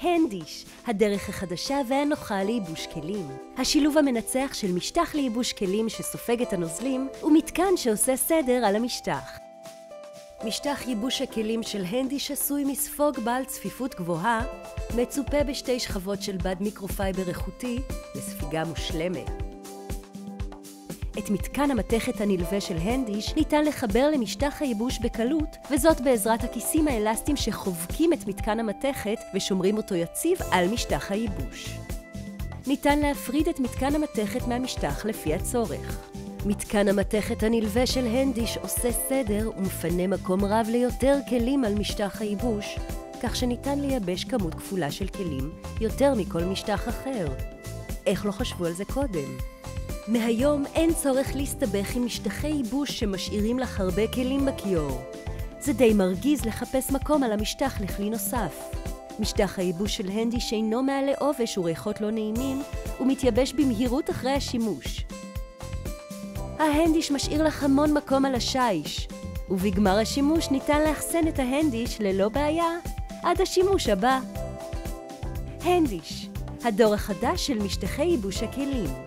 הנדיש, הדרך החדשה והנוחה לייבוש כלים. השילוב המנצח של משטח לייבוש כלים שסופג את הנוזלים ומתקן שעושה סדר על המשטח. משטח ייבוש הכלים של הנדיש עשוי מספוג בעל צפיפות גבוהה, מצופה בשתי שכבות של בד מיקרופייבר איכותי לספיגה מושלמת. את מתקן המתכת הנלווה של הנדיש ניתן לחבר למשטח הייבוש בקלות, וזאת בעזרת הכיסים האלסטיים שחובקים את מתקן המתכת ושומרים אותו יציב על משטח הייבוש. ניתן להפריד את מתקן המתכת מהמשטח לפי הצורך. מתקן המתכת הנלווה של הנדיש עושה סדר ומפנה מקום רב ליותר כלים על משטח הייבוש, כך שניתן לייבש כמות כפולה של כלים יותר מכל משטח אחר. איך לא חשבו על זה קודם? מהיום אין צורך להסתבך עם משטחי ייבוש שמשאירים לך הרבה כלים בכיור. זה די מרגיז לחפש מקום על המשטח לכלי נוסף. משטח הייבוש של הנדיש אינו מעלה עובש וריחות לא נעימים ומתייבש במהירות אחרי השימוש. ההנדיש משאיר לך המון מקום על השיש, ובגמר השימוש ניתן לאחסן את ההנדיש ללא בעיה עד השימוש הבא. הנדיש, הדור החדש של משטחי ייבוש הכלים.